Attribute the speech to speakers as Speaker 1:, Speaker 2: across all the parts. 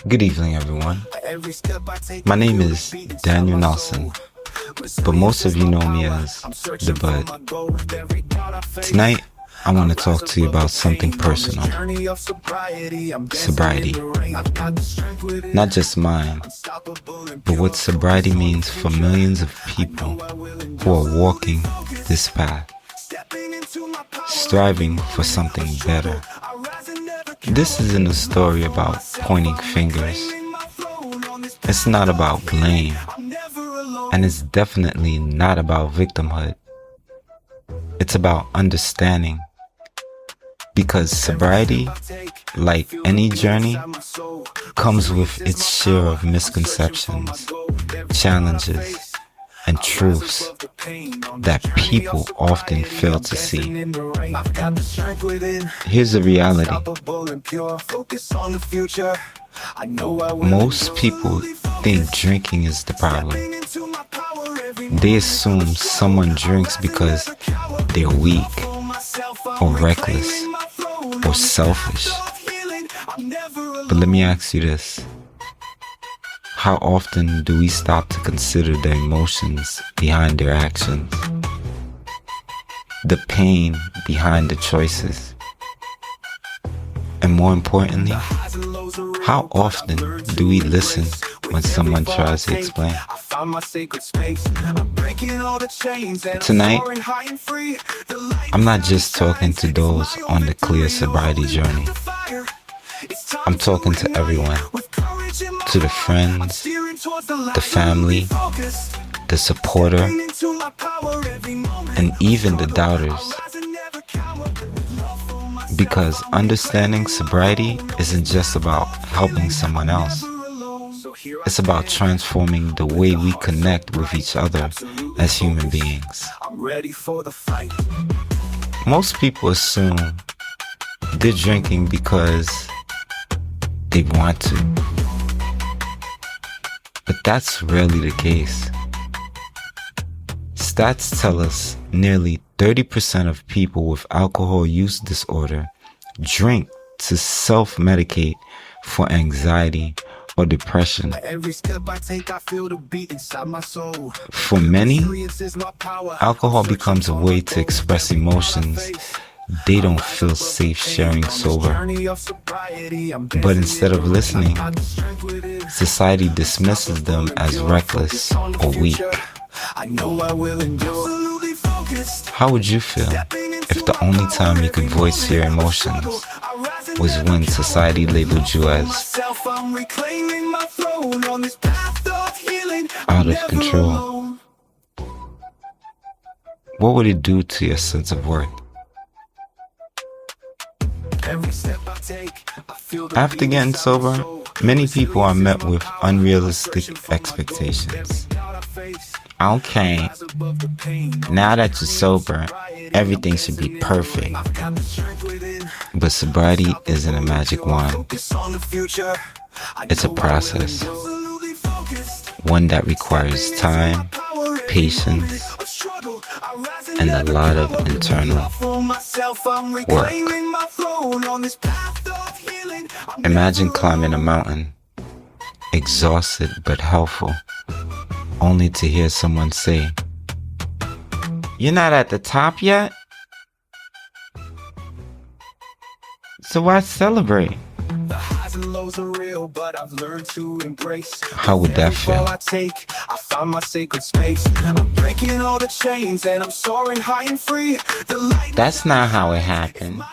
Speaker 1: Good evening, everyone. My name is Daniel Nelson, but most of you know me as ThaBudd. Tonight, I want to talk to you about something personal. Sobriety. Not just mine, but what sobriety means for millions of people who are walking this path, striving for something better. This isn't a story about pointing fingers. It's not about blame. And it's definitely not about victimhood. It's about understanding. Because sobriety, like any journey, comes with its share of misconceptions, challenges, and truths that people often fail to see. Here's the reality. Most people think drinking is the problem. They assume someone drinks because they're weak, or reckless, or selfish. But let me ask you this. How often do we stop to consider the emotions behind their actions? The pain behind the choices? And more importantly, how often do we listen when someone tries to explain? Tonight, I'm not just talking to those on the clear sobriety journey. I'm talking to everyone. To the friends, the family, the supporter, and even the doubters. Because understanding sobriety isn't just about helping someone else. It's about transforming the way we connect with each other as human beings. Most people assume they're drinking because they want to. But that's rarely the case. Stats tell us nearly 30% of people with alcohol use disorder drink to self-medicate for anxiety or depression. For many, alcohol becomes a way to express emotions they don't feel safe sharing sober. But instead of listening, society dismisses them as reckless or weak. How would you feel if the only time you could voice your emotions was when society labeled you as out of control? What would it do to your sense of worth? After getting sober, many people are met with unrealistic expectations. Okay, now that you're sober, everything should be perfect. But sobriety isn't a magic wand. It's a process. One that requires time, patience, and a lot of internal work. Imagine climbing a mountain, exhausted but helpful, only to hear someone say, "You're not at the top yet? So why celebrate?" How would that feel? That's not how it happened.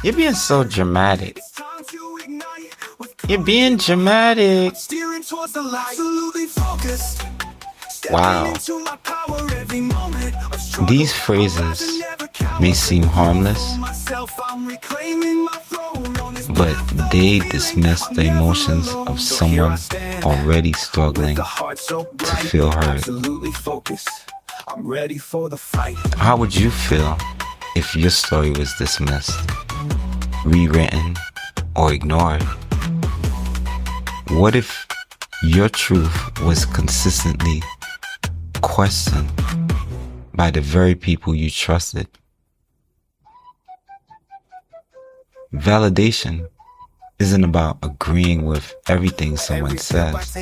Speaker 1: You're being so dramatic. You're being dramatic. Wow. These phrases may seem harmless, but they dismiss the emotions of someone already struggling to feel heard. How would you feel if your story was dismissed, rewritten, or ignored? What if your truth was consistently questioned by the very people you trusted? Validation isn't about agreeing with everything someone says.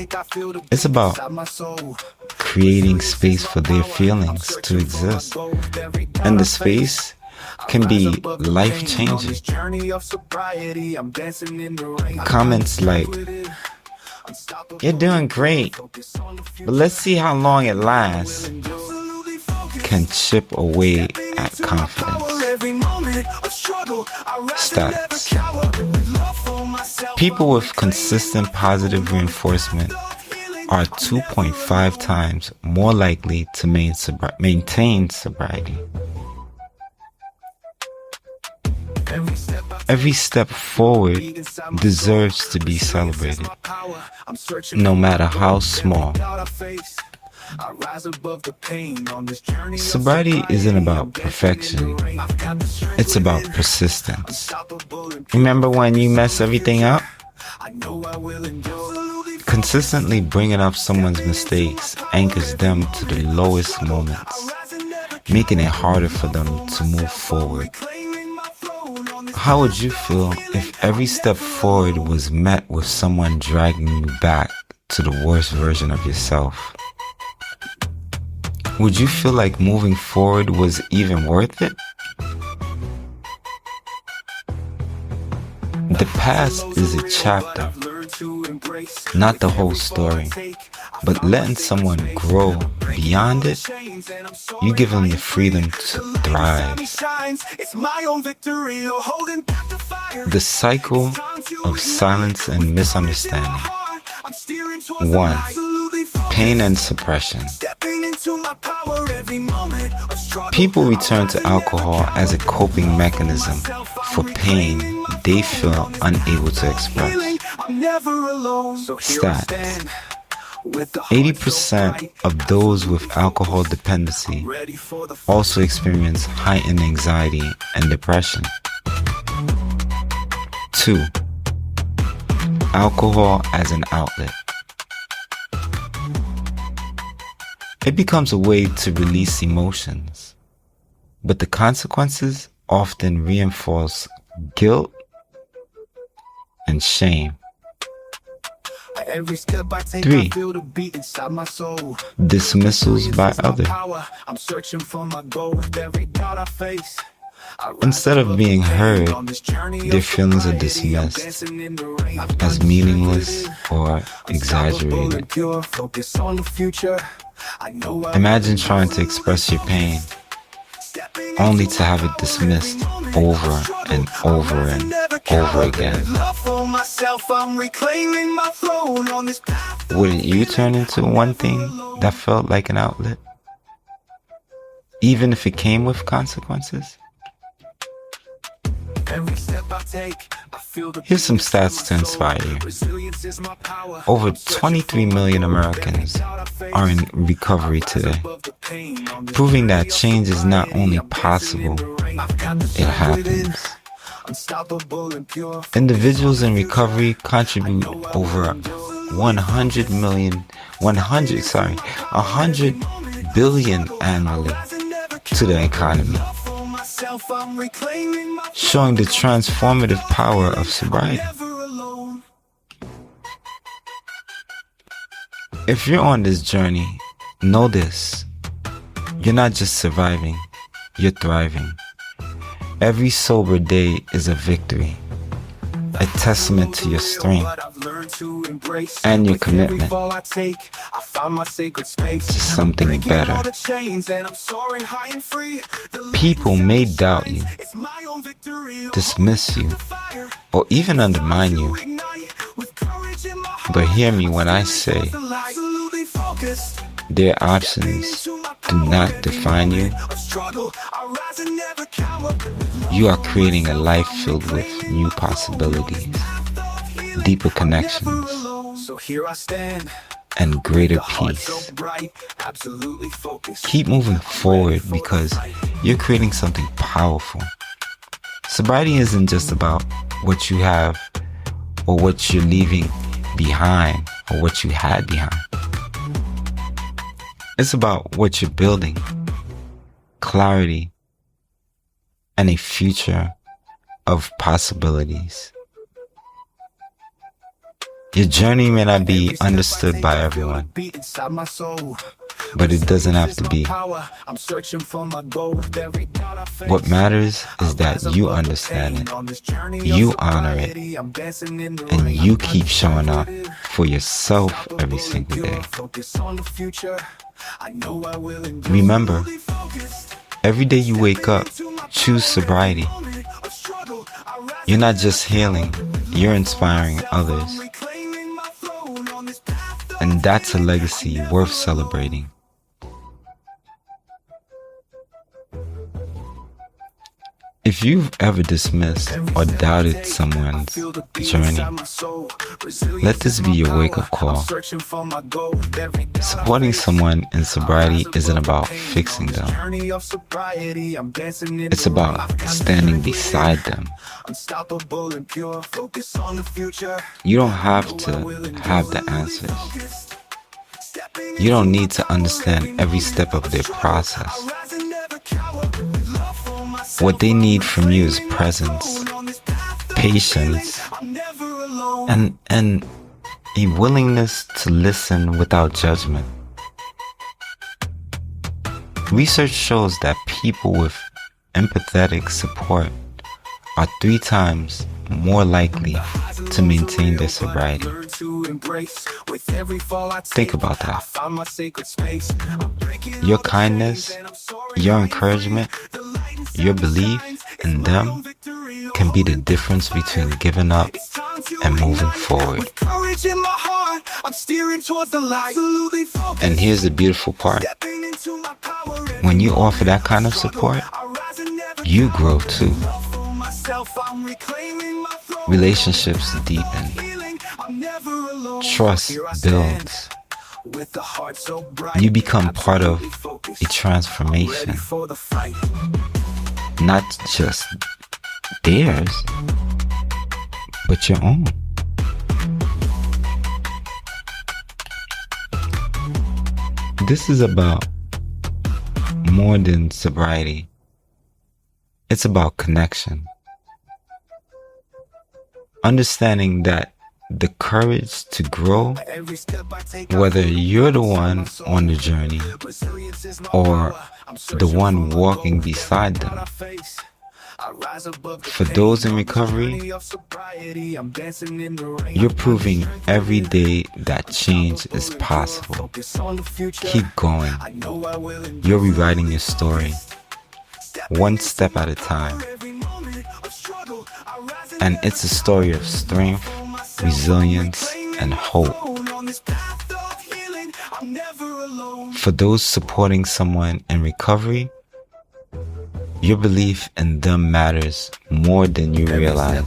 Speaker 1: It's about creating space for their feelings to exist. And the space can be life-changing. Comments like, "You're doing great, but let's see how long it lasts," can chip away at confidence. Stats. People with consistent positive reinforcement are 2.5 times more likely to maintain sobriety. Every step forward deserves to be celebrated, no matter how small. Sobriety isn't about perfection. It's about persistence. Remember when you mess everything up? Consistently bringing up someone's mistakes anchors them to the lowest moments, making it harder for them to move forward. How would you feel if every step forward was met with someone dragging you back to the worst version of yourself? Would you feel like moving forward was even worth it? The past is a chapter, not the whole story. But letting someone grow beyond it, you give them the freedom to thrive. The cycle of silence and misunderstanding. 1. Pain and suppression. People return to alcohol as a coping mechanism for pain they feel unable to express. Stats. 80% of those with alcohol dependency also experience heightened anxiety and depression. 2. Alcohol as an outlet. It becomes a way to release emotions, but the consequences often reinforce guilt and shame. 3. Dismissals by others. Instead of being heard, their feelings are dismissed as meaningless or exaggerated. Imagine trying to express your pain only to have it dismissed over and over and over again. Wouldn't you turn into one thing that felt like an outlet, even if it came with consequences? Here's some stats to inspire you. Over 23 million Americans are in recovery today, proving that change is not only possible, it happens. Individuals in recovery contribute over 100 billion annually to the economy, showing the transformative power of sobriety. If you're on this journey, know this: you're not just surviving, you're thriving. Every sober day is a victory, a testament to your strength and your commitment to something better. People may doubt you, dismiss you, or even undermine you. But hear me when I say, their options do not define you. You are creating a life filled with new possibilities, deeper connections, and greater peace. Keep moving forward because you're creating something powerful. Sobriety isn't just about what you have or what you're leaving behind or what you had behind. It's about what you're building, clarity, and a future of possibilities. Your journey may not be understood by everyone, but it doesn't have to be. What matters is that you understand it, you honor it, and you keep showing up for yourself every single day. Remember, every day you wake up, choose sobriety. You're not just healing, you're inspiring others. And that's a legacy worth celebrating. If you've ever dismissed or doubted someone's journey, let this be your wake-up call. Supporting someone in sobriety isn't about fixing them. It's about standing beside them. You don't have to have the answers. You don't need to understand every step of their process. What they need from you is presence, patience, and a willingness to listen without judgment. Research shows that people with empathetic support are 3 times more likely to maintain their sobriety. Think about that. Your kindness, your encouragement, your belief in them can be the difference between giving up and moving forward. And here's the beautiful part. When you offer that kind of support, you grow too. Relationships deepen. Trust builds. You become part of a transformation. Not just theirs, but your own. This is about more than sobriety. It's about connection. Understanding that the courage to grow, whether you're the one on the journey or the one walking beside them. For those in recovery, you're proving every day that change is possible. Keep going. You're rewriting your story, one step at a time. And it's a story of strength, resilience, and hope. For those supporting someone in recovery, your belief in them matters more than you realize.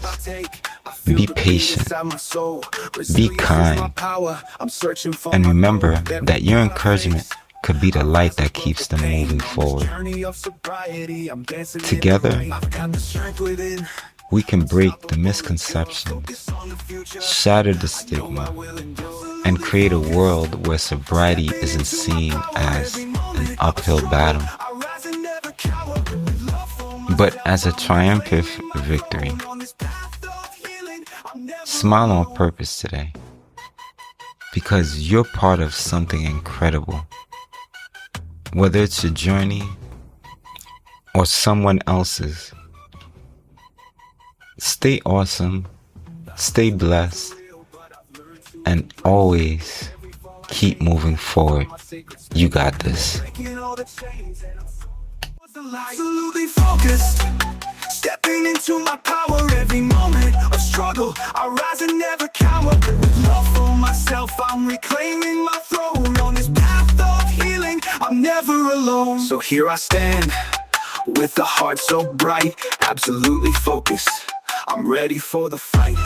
Speaker 1: Be patient, be kind, and remember that your encouragement could be the light that keeps them moving forward. Together, we can break the misconceptions, shatter the stigma, and create a world where sobriety isn't seen as an uphill battle, but as a triumphant victory. Smile on purpose today, because you're part of something incredible. Whether it's your journey or someone else's, stay awesome, stay blessed, and always keep moving forward. You got this. Absolutely focused, stepping into my power. Every moment of struggle, I rise and never cower. With love for myself, I'm reclaiming my throne. On this path of healing, I'm never alone. So here I stand, with a heart so bright, absolutely focused. I'm ready for the fight.